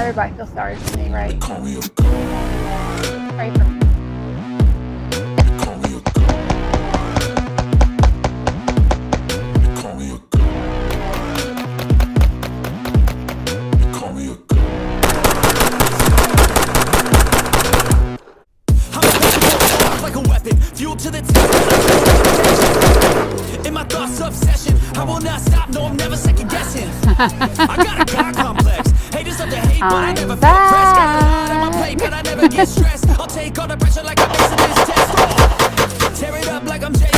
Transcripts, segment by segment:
Everybody feels sorry for me, right? Pray for me. Like a weapon, fuel to the tip. In my thoughts, obsession. I will not stop. No, I'm never second guessing. I got a God complex. Haters love to hate, but I never feel pressed. Got a lot on my plate, but I never get stressed. I'll take all the pressure like I'm facing this test. Tear it up like I'm Jay.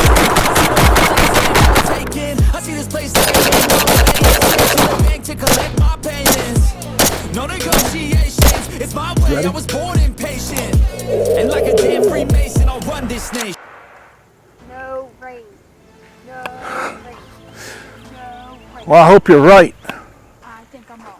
I see this place like a game. To the bank to collect my payments. No negotiations. It's my way. I was born impatient. And like a damn Freemason, I'll run this nation. No rain. No rain. No rain. Well, I hope you're right. I think I'm wrong.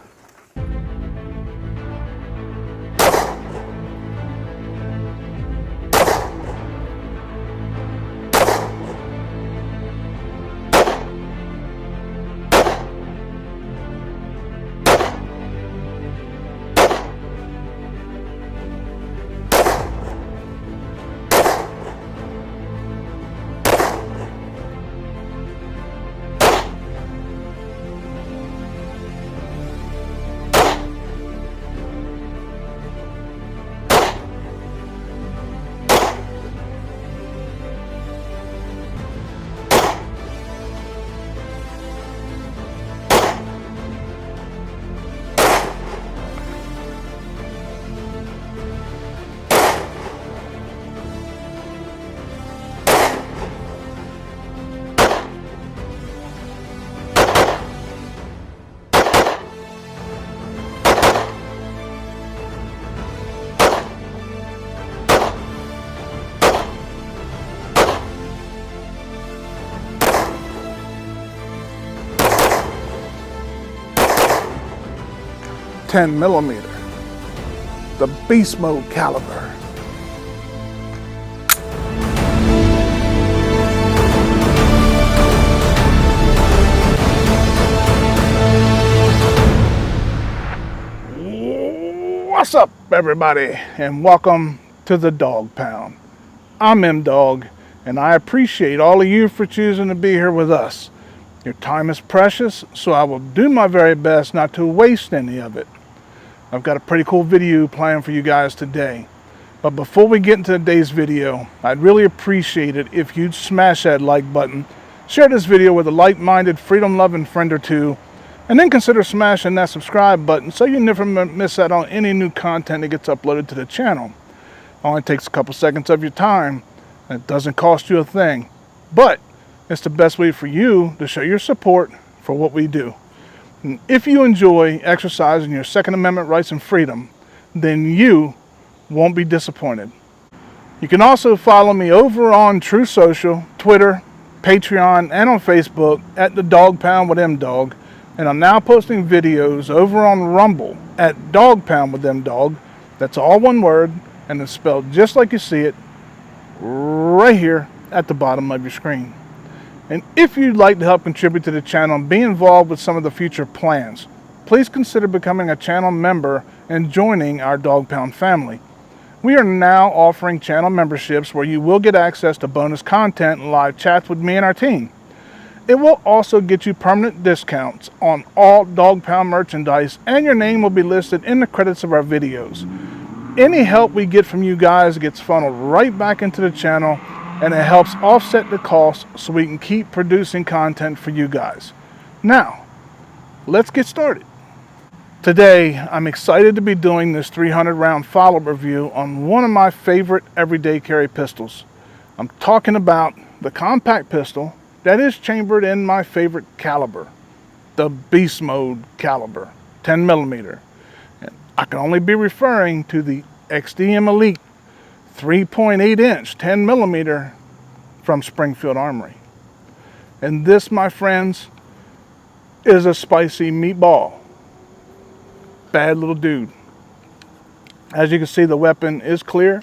10mm, the beast mode caliber. What's up, everybody, and welcome to the Dog Pound. I'm M-Dog, and I appreciate all of you for choosing to be here with us. Your time is precious, so I will do my very best not to waste any of it. I've got a pretty cool video planned for you guys today. But before we get into today's video, I'd really appreciate it if you'd smash that like button, share this video with a like-minded, freedom-loving friend or two, and then consider smashing that subscribe button so you never miss out on any new content that gets uploaded to the channel. It only takes a couple seconds of your time, and it doesn't cost you a thing. But it's the best way for you to show your support for what we do. And if you enjoy exercising your Second Amendment rights and freedom, then you won't be disappointed. You can also follow me over on True Social, Twitter, Patreon, and on Facebook at the Dog Pound with M-Dog. And I'm now posting videos over on Rumble at Dog Pound with M-Dog. That's all one word, and it's spelled just like you see it, right here at the bottom of your screen. And if you'd like to help contribute to the channel and be involved with some of the future plans, please consider becoming a channel member and joining our Dog Pound family. We are now offering channel memberships where you will get access to bonus content and live chats with me and our team. It will also get you permanent discounts on all Dog Pound merchandise, and your name will be listed in the credits of our videos. Any help we get from you guys gets funneled right back into the channel, and it helps offset the cost so we can keep producing content for you guys. Now, let's get started. Today, I'm excited to be doing this 300 round follow-up review on one of my favorite everyday carry pistols. I'm talking about the compact pistol that is chambered in my favorite caliber, the beast mode caliber, 10mm. And I can only be referring to the XD-M ELITE 3.8 inch 10mm from Springfield Armory. And this, my friends, is a spicy meatball. Bad little dude. As you can see, the weapon is clear.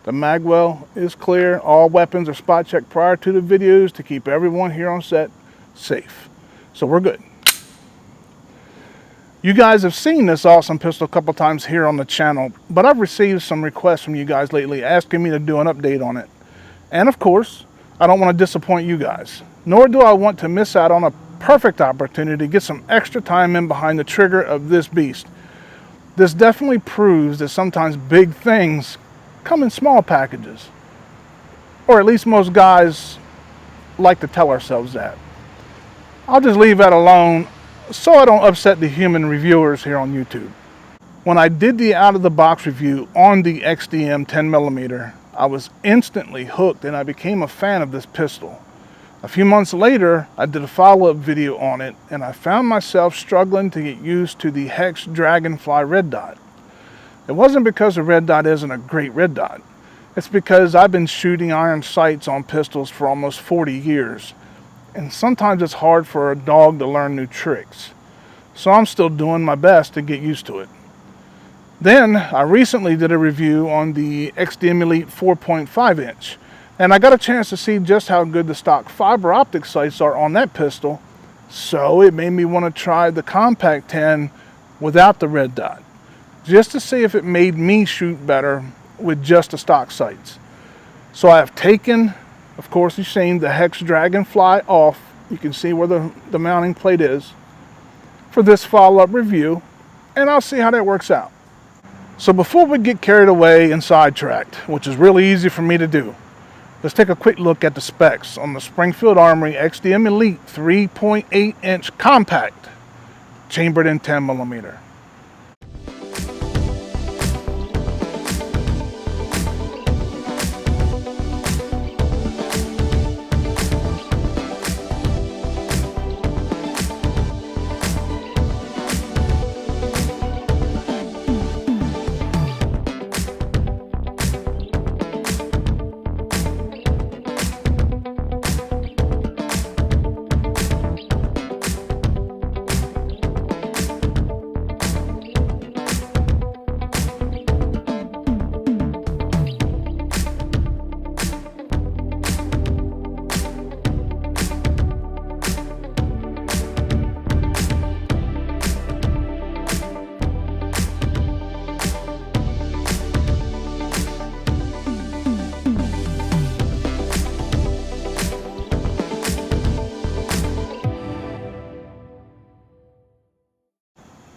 The magwell is clear. All weapons are spot checked prior to the videos to keep everyone here on set safe. So we're good. You guys have seen this awesome pistol a couple times here on the channel, but I've received some requests from you guys lately asking me to do an update on it. And of course, I don't want to disappoint you guys, nor do I want to miss out on a perfect opportunity to get some extra time in behind the trigger of this beast. This definitely proves that sometimes big things come in small packages, or at least most guys like to tell ourselves that. I'll just leave that alone so I don't upset the human reviewers here on YouTube. When I did the out-of-the-box review on the XD-M 10mm, I was instantly hooked and I became a fan of this pistol. A few months later, I did a follow-up video on it and I found myself struggling to get used to the Hex Dragonfly red dot. It wasn't because the red dot isn't a great red dot. It's because I've been shooting iron sights on pistols for almost 40 years. And sometimes it's hard for a dog to learn new tricks. So I'm still doing my best to get used to it. Then I recently did a review on the XD-M ELITE 4.5 inch. And I got a chance to see just how good the stock fiber optic sights are on that pistol. So it made me want to try the Compact 10 without the red dot, just to see if it made me shoot better with just the stock sights. So I have taken, of course, you've seen the Hex Dragonfly off. You can see where the mounting plate is for this follow-up review, and I'll see how that works out. So before we get carried away and sidetracked, which is really easy for me to do, let's take a quick look at the specs on the Springfield Armory XD-M ELITE 3.8 inch compact, chambered in 10mm.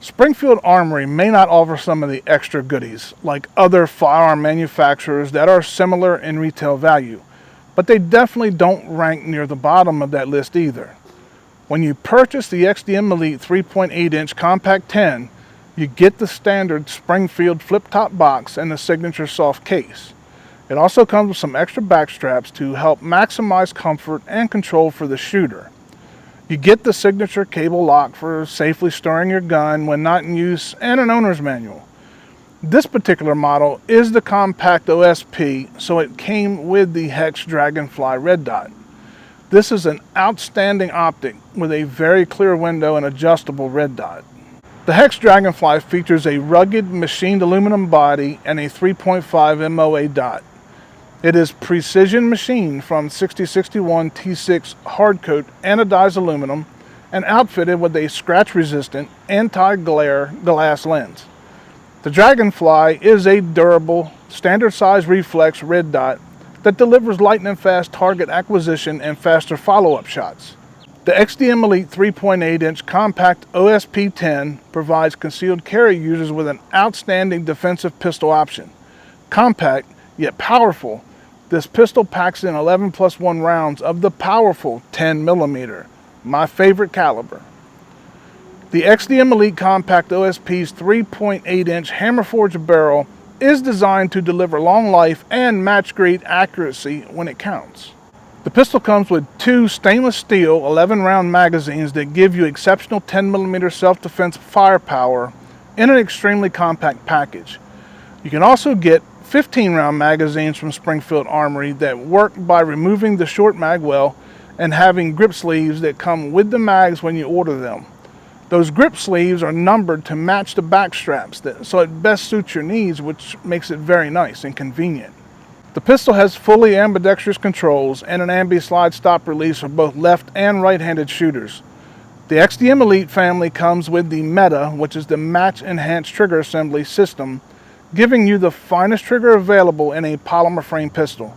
Springfield Armory may not offer some of the extra goodies like other firearm manufacturers that are similar in retail value, but they definitely don't rank near the bottom of that list either. When you purchase the XD-M ELITE 3.8 inch Compact 10, you get the standard Springfield flip-top box and the signature soft case. It also comes with some extra back straps to help maximize comfort and control for the shooter. You get the signature cable lock for safely storing your gun when not in use and an owner's manual. This particular model is the Compact OSP, so it came with the Hex Dragonfly red dot. This is an outstanding optic with a very clear window and adjustable red dot. The Hex Dragonfly features a rugged machined aluminum body and a 3.5 MOA dot. It is precision machined from 6061 T6 hardcoat anodized aluminum and outfitted with a scratch-resistant anti-glare glass lens. The Dragonfly is a durable, standard-size reflex red dot that delivers lightning-fast target acquisition and faster follow-up shots. The XD-M ELITE 3.8 inch Compact OSP 10 provides concealed carry users with an outstanding defensive pistol option. Compact, yet powerful, this pistol packs in 11+1 rounds of the powerful 10mm, my favorite caliber. The XD-M ELITE Compact OSP's 3.8 inch hammer-forged barrel is designed to deliver long life and match-grade accuracy when it counts. The pistol comes with two stainless steel 11-round magazines that give you exceptional 10mm self-defense firepower in an extremely compact package. You can also get 15-round magazines from Springfield Armory that work by removing the short mag well and having grip sleeves that come with the mags when you order them. Those grip sleeves are numbered to match the back straps, so it best suits your needs, which makes it very nice and convenient. The pistol has fully ambidextrous controls and an ambi-slide stop release for both left and right-handed shooters. The XD-M ELITE family comes with the META, which is the Match Enhanced Trigger Assembly System, giving you the finest trigger available in a polymer frame pistol.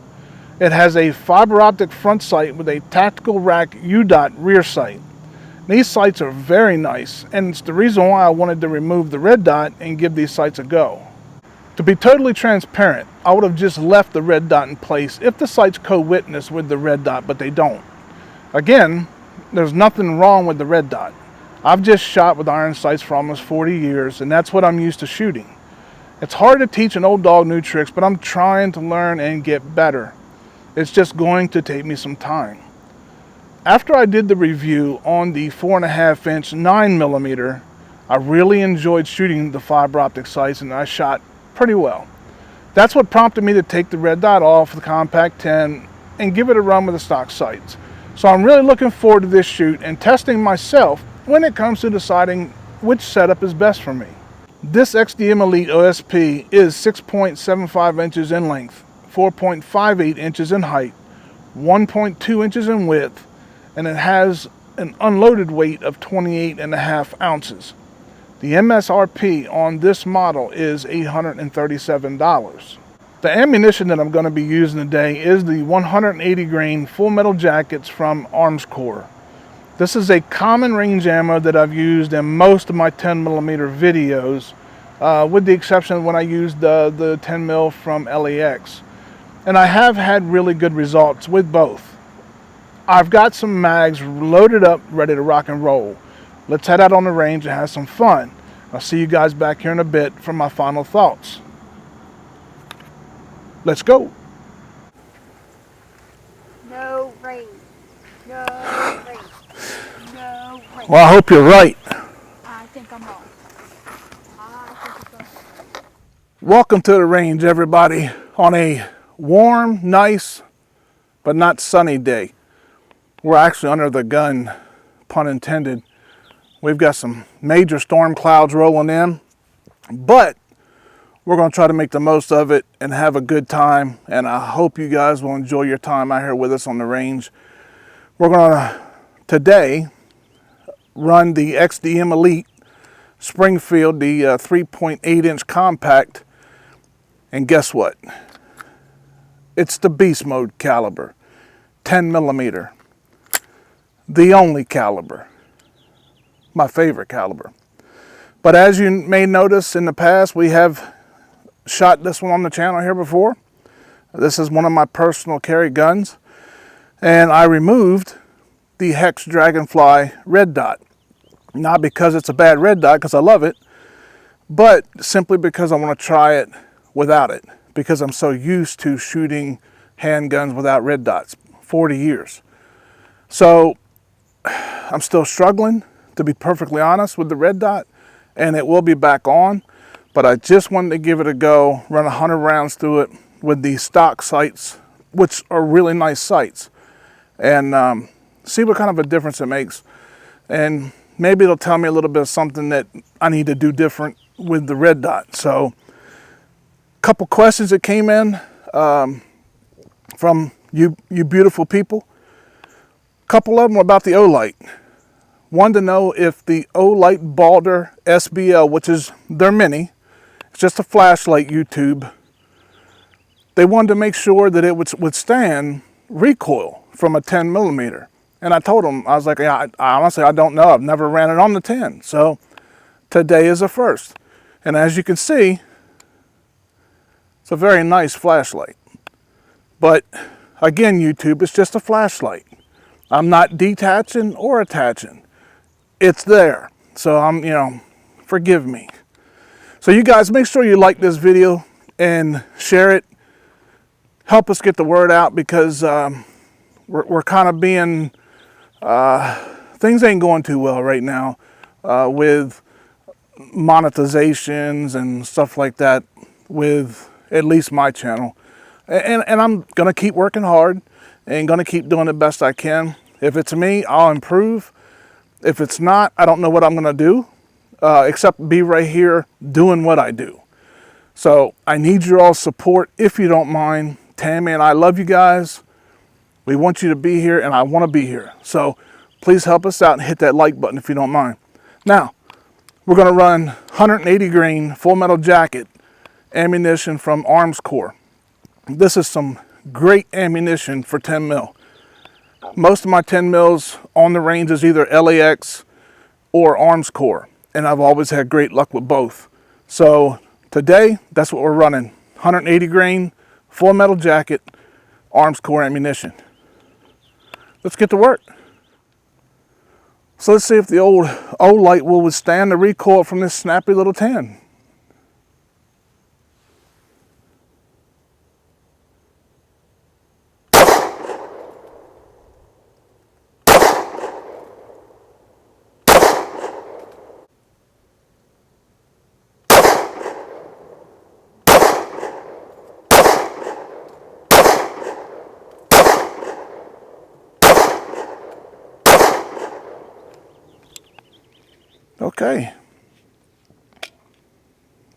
It has a fiber optic front sight with a tactical rack U-dot rear sight. These sights are very nice, and it's the reason why I wanted to remove the red dot and give these sights a go. To be totally transparent, I would have just left the red dot in place if the sights co-witness with the red dot, but they don't. Again, there's nothing wrong with the red dot. I've just shot with iron sights for almost 40 years, and that's what I'm used to shooting. It's hard to teach an old dog new tricks, but I'm trying to learn and get better. It's just going to take me some time. After I did the review on the 4.5 inch 9mm, I really enjoyed shooting the fiber optic sights, and I shot pretty well. That's what prompted me to take the red dot off the Compact 10 and give it a run with the stock sights. So I'm really looking forward to this shoot and testing myself when it comes to deciding which setup is best for me. This XD-M ELITE OSP is 6.75 inches in length, 4.58 inches in height, 1.2 inches in width, and it has an unloaded weight of 28.5 ounces. The MSRP on this model is $837. The ammunition that I'm going to be using today is the 180 grain full metal jackets from Armscore. This is a common range ammo that I've used in most of my 10mm videos, with the exception of when I used the 10mm from LAX. And I have had really good results with both. I've got some mags loaded up, ready to rock and roll. Let's head out on the range and have some fun. I'll see you guys back here in a bit for my final thoughts. Let's go. No rain. No rain. No rain. Well, I hope you're right. I think I'm wrong. I think it's wrong. Welcome to the range, everybody, on a warm, nice, but not sunny day. We're actually under the gun, pun intended. We've got some major storm clouds rolling in, but we're going to try to make the most of it and have a good time, and I hope you guys will enjoy your time out here with us on the range. We're going to, today, run the XD-M ELITE Springfield, the 3.8 inch compact, and guess what? It's the beast mode caliber, 10mm, the only caliber, my favorite caliber. But as you may notice in the past, we have shot this one on the channel here before. This is one of my personal carry guns, and I removed the Hex Dragonfly red dot. Not because it's a bad red dot, because I love it, but simply because I want to try it without it, because I'm so used to shooting handguns without red dots, 40 years. So I'm still struggling, to be perfectly honest, with the red dot, and it will be back on. But I just wanted to give it a go, run 100 rounds through it with the stock sights, which are really nice sights, and see what kind of a difference it makes. And maybe it'll tell me a little bit of something that I need to do different with the red dot. So, a couple questions that came in from you beautiful people. A couple of them were about the Olight. Wanted to know if the Olight Baldr SBL, which is their mini, it's just a flashlight YouTube. They wanted to make sure that it would withstand recoil from a 10mm. And I told them, I was like, yeah, I honestly, I don't know. I've never ran it on the 10. So today is a first. And as you can see, it's a very nice flashlight. But again, YouTube, it's just a flashlight. I'm not detaching or attaching. It's there. So I'm, forgive me. So you guys, make sure you like this video and share it. Help us get the word out, because we're kind of being, things ain't going too well right now with monetizations and stuff like that with at least my channel. And I'm going to keep working hard and going to keep doing the best I can. If it's me, I'll improve. If it's not, I don't know what I'm going to do, except be right here doing what I do. So I need your all support if you don't mind. Tammy and I love you guys. We want you to be here, and I want to be here. So please help us out and hit that like button if you don't mind. Now, we're going to run 180 grain full metal jacket ammunition from Arms Corps. This is some great ammunition for 10 mil. Most of my 10 mils on the range is either LAX or Arms Corps, and I've always had great luck with both. So today, that's what we're running. 180 grain full metal jacket Arms Corps ammunition. Let's get to work. So let's see if the old Olight will withstand the recoil from this snappy little 10. Okay,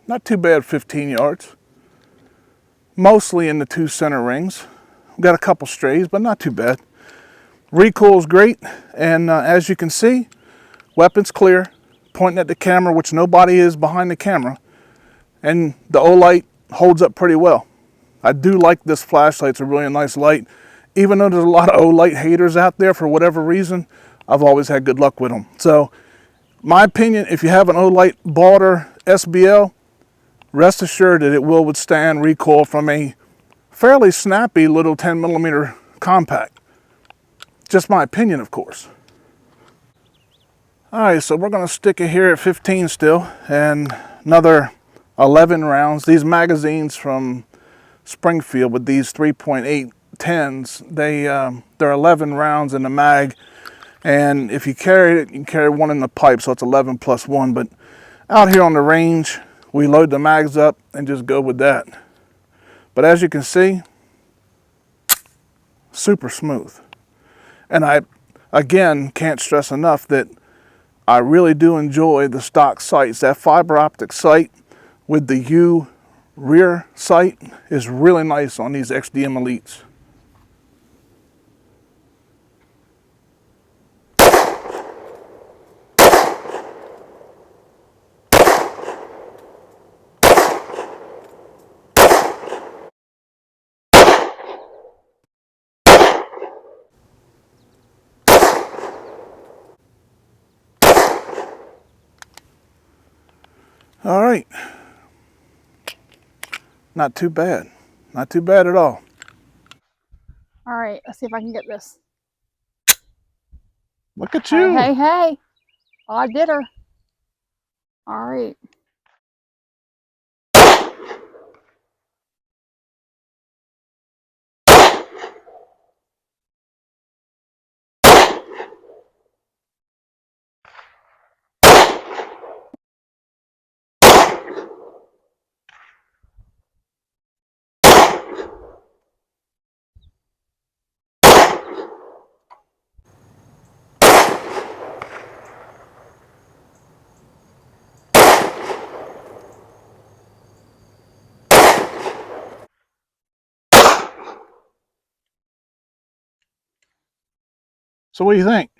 not too bad, 15 yards. Mostly in the 2 center rings. Got a couple strays, but not too bad. Recoil's great, and as you can see, weapon's clear, pointing at the camera, which nobody is behind the camera, and the Olight holds up pretty well. I do like this flashlight. It's a really nice light. Even though there's a lot of Olight haters out there for whatever reason, I've always had good luck with them. So, my opinion, if you have an Olight Baldr SBL, rest assured that it will withstand recoil from a fairly snappy little 10mm compact. Just my opinion, of course. Alright, so we're going to stick it here at 15 still, and another 11 rounds. These magazines from Springfield with these 3.8 10s, they're 11 rounds in the mag. And if you carry it, you can carry one in the pipe, so it's 11 plus 1. But out here on the range, we load the mags up and just go with that. But as you can see, super smooth. And I, again, can't stress enough that I really do enjoy the stock sights. That fiber optic sight with the U rear sight is really nice on these XD-M Elites. All right, not too bad, not too bad at all. All right, let's see if I can get this. Look at you. Hey, hey, hey. Oh, I did her. All right. So what do you think?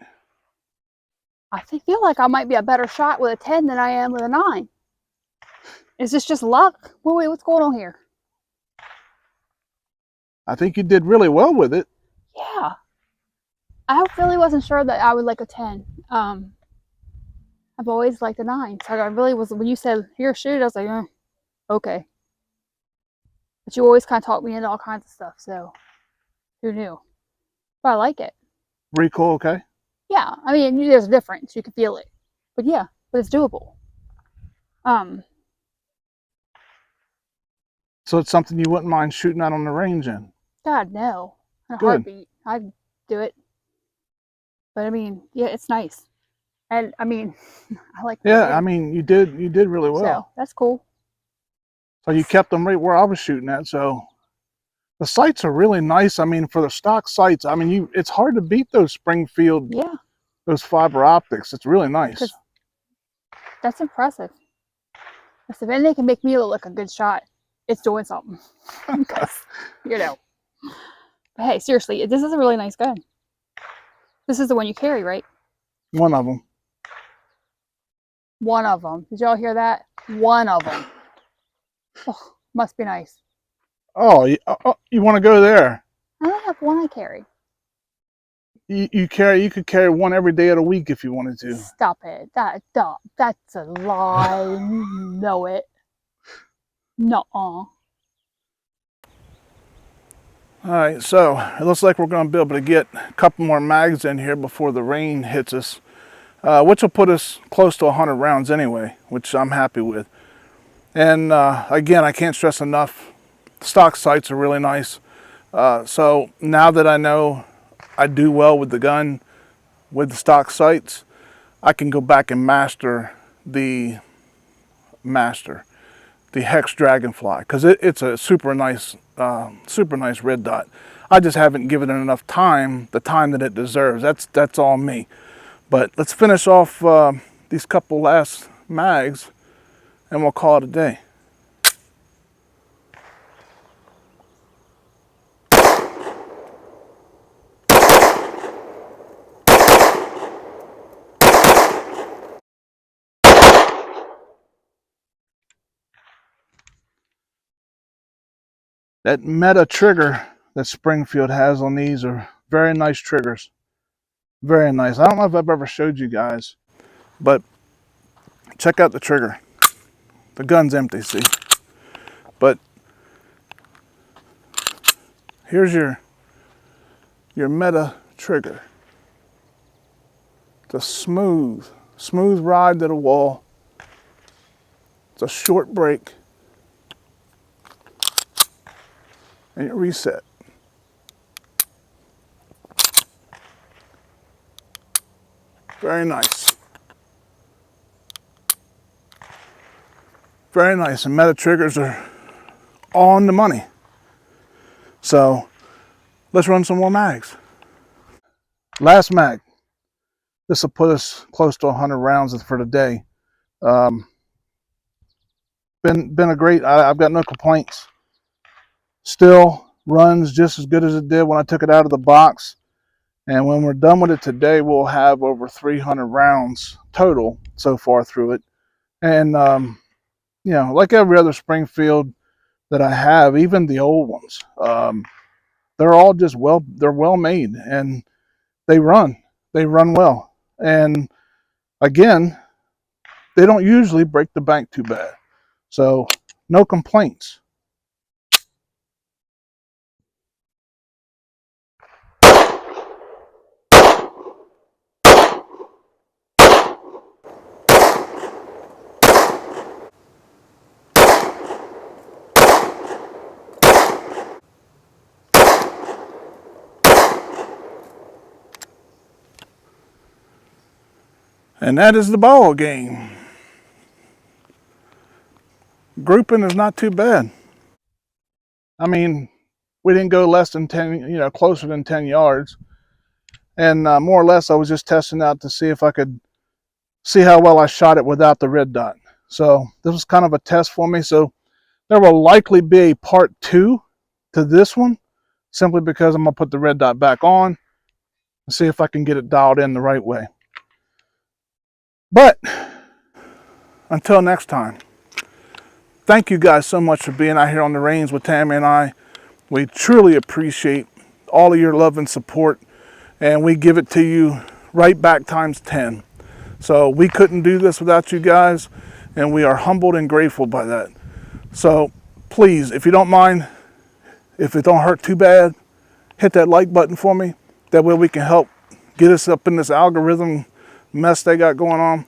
I feel like I might be a better shot with a 10 than I am with a 9. Is this just luck? Wait, what's going on here? I think you did really well with it. Yeah. I really wasn't sure that I would like a 10. I've always liked a 9. So I really was, when you said, here, shoot, I was like, okay. But you always kind of talked me into all kinds of stuff, so who knew? But I like it. Recoil, okay? Yeah, I mean, there's a difference. You can feel it. But yeah, but it's doable. So it's something you wouldn't mind shooting out on the range in? God, no. In a Good. heartbeat. I'd do it. But I mean, yeah, it's nice. And I mean, I like that. Yeah, I mean, you did really well. So that's cool. So you kept them right where I was shooting at. So the sights are really nice. I mean, for the stock sights, I mean, it's hard to beat those Springfield, Yeah. those fiber optics. It's really nice. That's impressive. If anything can make me look like a good shot, it's doing something. Because, you know. But hey, seriously, this is a really nice gun. This is the one you carry, right? One of them. One of them. Did y'all hear that? One of them. Oh, must be nice. Oh, you want to go there? I only have one I carry. You could carry one every day of the week if you wanted to. Stop it. That's a lie. You know it. Nuh-uh. Alright, so it looks like we're going to be able to get a couple more mags in here before the rain hits us, which will put us close to 100 rounds anyway, which I'm happy with. And again, I can't stress enough, stock sights are really nice. So now that I know I do well with the gun, with the stock sights, I can go back and master the Hex Dragonfly, because it's a super nice red dot. I just haven't given it enough time, the time that it deserves. That's all me. But let's finish off these couple last mags, and we'll call it a day. That meta trigger that Springfield has on these are very nice triggers. Very nice. I don't know if I've ever showed you guys, but check out the trigger. The gun's empty, see? But here's your meta trigger. It's a smooth ride to the wall. It's a short break. And you reset. Very nice. Very nice. And meta triggers are on the money. So let's run some more mags. Last mag. This will put us close to 100 rounds for the day. Been a great, I've got no complaints. Still runs just as good as it did when I took it out of the box. And when we're done with it today, we'll have over 300 rounds total so far through it. And, you know, like every other Springfield that I have, even the old ones, they're all just they're well made, and they run well. And again, they don't usually break the bank too bad. So no complaints. And that is the ball game. Grouping is not too bad. I mean, we didn't go less than 10, you know, closer than 10 yards. And more or less, I was just testing out to see if I could see how well I shot it without the red dot. So this was kind of a test for me. So there will likely be a part 2 to this one, simply because I'm going to put the red dot back on and see if I can get it dialed in the right way. But until next time, thank you guys so much for being out here on the range with Tammy and I. We truly appreciate all of your love and support, and we give it to you right back times 10. So we couldn't do this without you guys, and we are humbled and grateful by that. So please, if you don't mind, if it don't hurt too bad, hit that like button for me. That way we can help get us up in this algorithm mess they got going on.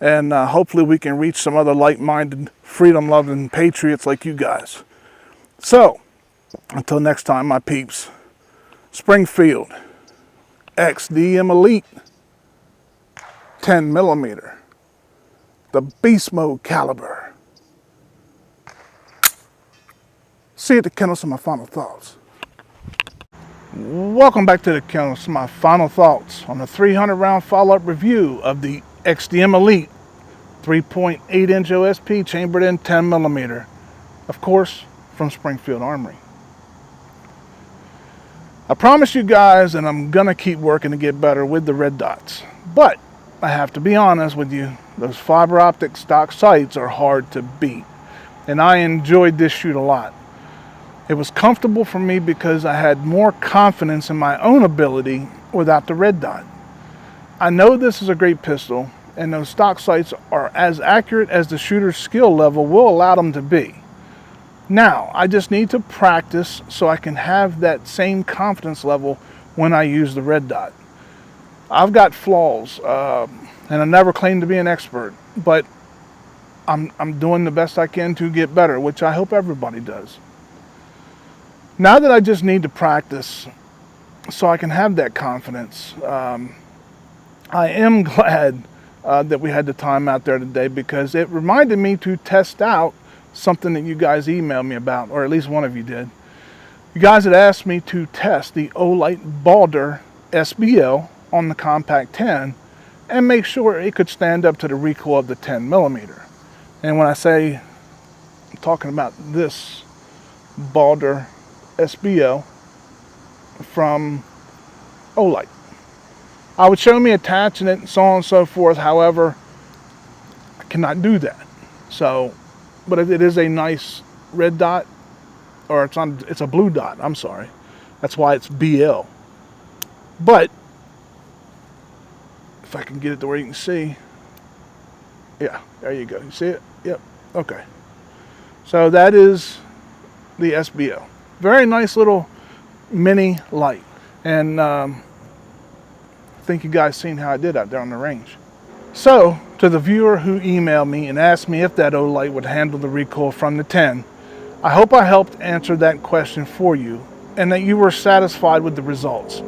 And hopefully we can reach some other like-minded, freedom-loving patriots like you guys. So, until next time, my peeps, Springfield XD-M ELITE 10mm, the beast mode caliber. See you at the kennel, some of my final thoughts. Welcome back to the kennel, some of my final thoughts on the 300 round follow-up review of the XD-M ELITE 3.8 inch OSP chambered in 10mm, of course, from Springfield Armory. I promise you guys, and I'm gonna keep working to get better with the red dots, but I have to be honest with you, those fiber optic stock sights are hard to beat. And I enjoyed this shoot a lot. It was comfortable for me because I had more confidence in my own ability without the red dot. I know this is a great pistol, and those stock sights are as accurate as the shooter's skill level will allow them to be. Now, I just need to practice so I can have that same confidence level when I use the red dot. I've got flaws, and I never claimed to be an expert, but I'm doing the best I can to get better, which I hope everybody does. Now that I just need to practice so I can have that confidence, I am glad that we had the time out there today, because it reminded me to test out something that you guys emailed me about, or at least one of you did. You guys had asked me to test the Olight Baldr SBL on the Compact 10 and make sure it could stand up to the recoil of the 10mm. And when I say I'm talking about this Baldr SBL from Olight, I would show me attaching it and so on and so forth. However, I cannot do that. So, but it is a nice red dot, or it's a blue dot, I'm sorry. That's why it's BL. But if I can get it to where you can see, yeah, there you go. You see it? Yep, okay. So that is the SBL. Very nice little mini light. And I think you guys seen how I did out there on the range. So, to the viewer who emailed me and asked me if that Olight would handle the recoil from the 10, I hope I helped answer that question for you and that you were satisfied with the results.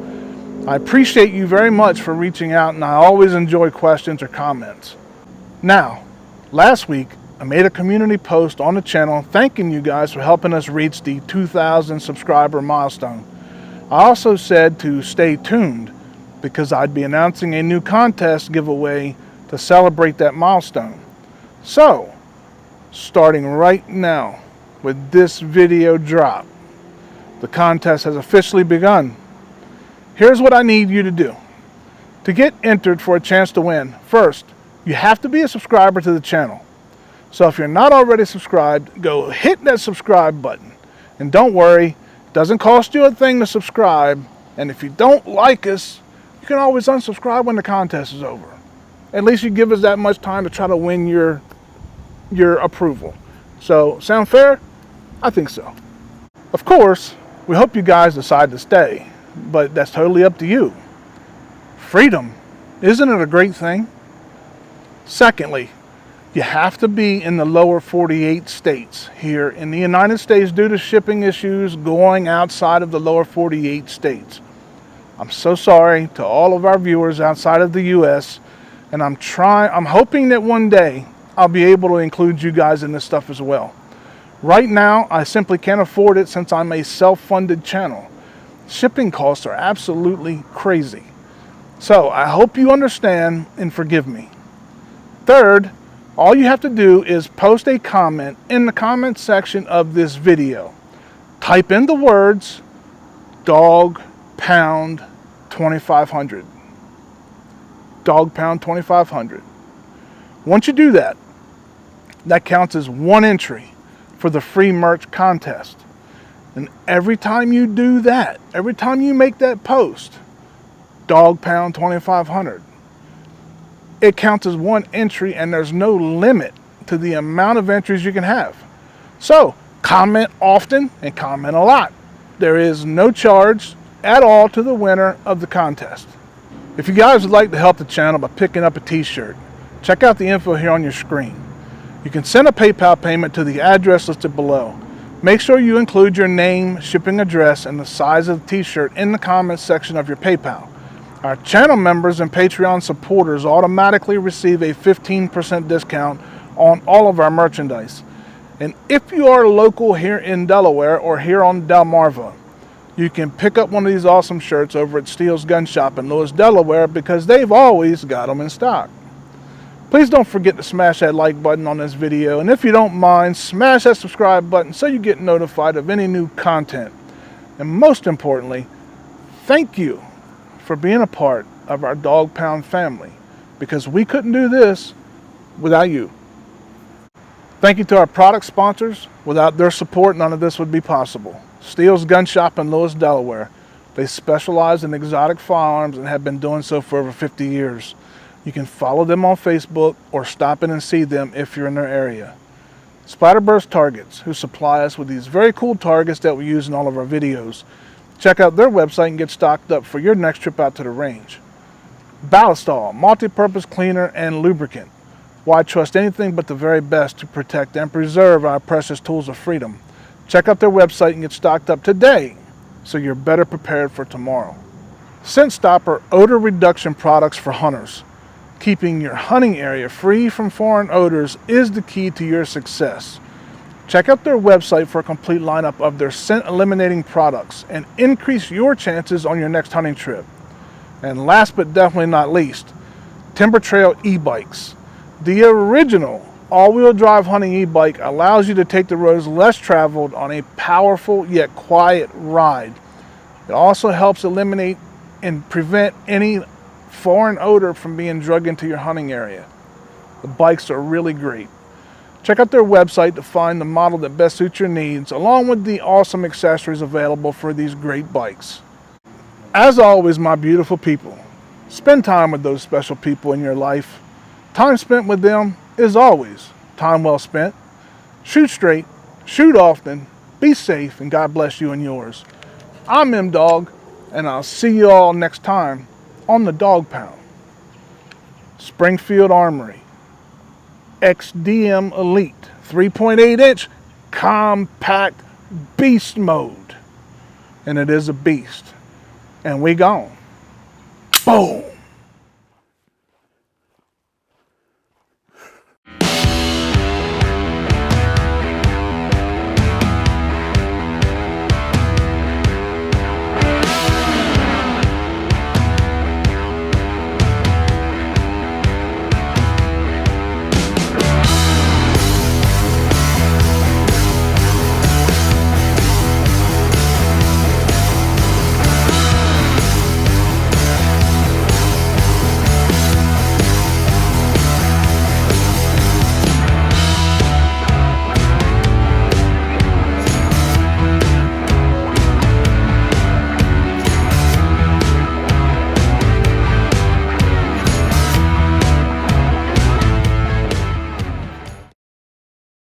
I appreciate you very much for reaching out, and I always enjoy questions or comments. Now, last week I made a community post on the channel thanking you guys for helping us reach the 2,000 subscriber milestone. I also said to stay tuned because I'd be announcing a new contest giveaway to celebrate that milestone. So, starting right now with this video drop, the contest has officially begun. Here's what I need you to do. To get entered for a chance to win, first, you have to be a subscriber to the channel. So if you're not already subscribed, go hit that subscribe button. And don't worry, it doesn't cost you a thing to subscribe. And if you don't like us, you can always unsubscribe when the contest is over. At least you give us that much time to try to win your approval. So, sound fair? I think so. Of course, we hope you guys decide to stay, but that's totally up to you. Freedom, isn't it a great thing? Secondly, you have to be in the lower 48 states here in the United States due to shipping issues going outside of the lower 48 states. I'm so sorry to all of our viewers outside of the US, and I'm hoping that one day I'll be able to include you guys in this stuff as well. Right now, I simply can't afford it since I'm a self-funded channel. Shipping costs are absolutely crazy. So I hope you understand and forgive me. Third, all you have to do is post a comment in the comment section of this video. Type in the words dog pound 2500. Dog pound 2500. Once you do that, that counts as one entry for the free merch contest. And every time you do that, every time you make that post, dog pound 2500, it counts as one entry, and there's no limit to the amount of entries you can have. So comment often and comment a lot. There is no charge at all to the winner of the contest. If you guys would like to help the channel by picking up a t-shirt, check out the info here on your screen. You can send a PayPal payment to the address listed below. Make sure you include your name, shipping address, and the size of the t-shirt in the comments section of your PayPal. Our channel members and Patreon supporters automatically receive a 15% discount on all of our merchandise. And if you are local here in Delaware or here on Delmarva, you can pick up one of these awesome shirts over at STEELE'S Gun Shop in Lewis, Delaware, because they've always got them in stock. Please don't forget to smash that like button on this video, and if you don't mind, smash that subscribe button so you get notified of any new content. And most importantly, thank you for being a part of our Dog Pound family. because we couldn't do this without you. Thank you to our product sponsors. Without their support, none of this would be possible. STEELE'S Gun Shop in Lewis, Delaware. They specialize in exotic firearms and have been doing so for over 50 years. You can follow them on Facebook or stop in and see them if you're in their area. SPLATTERBURST Targets, who supply us with these very cool targets that we use in all of our videos. Check out their website and get stocked up for your next trip out to the range. BALLISTOL, multi-purpose cleaner and lubricant. Why trust anything but the very best to protect and preserve our precious tools of freedom? Check out their website and get stocked up today so you're better prepared for tomorrow. Scent Stopper odor reduction products for hunters. Keeping your hunting area free from foreign odors is the key to your success. Check out their website for a complete lineup of their scent eliminating products and increase your chances on your next hunting trip. And last but definitely not least, TIMBERTRAIL e-bikes. The original all-wheel drive hunting e-bike allows you to take the roads less traveled on a powerful yet quiet ride. It also helps eliminate and prevent any foreign odor from being dragged into your hunting area. The bikes are really great. Check out their website to find the model that best suits your needs, along with the awesome accessories available for these great bikes. As always, my beautiful people, spend time with those special people in your life. Time spent with them is always time well spent. Shoot straight, shoot often, be safe, and God bless you and yours. I'm M-Dog, and I'll see you all next time on the Dog Pound. Springfield Armory XD-M ELITE 3.8-inch compact beast mode. And it is a beast. And we gone. Boom!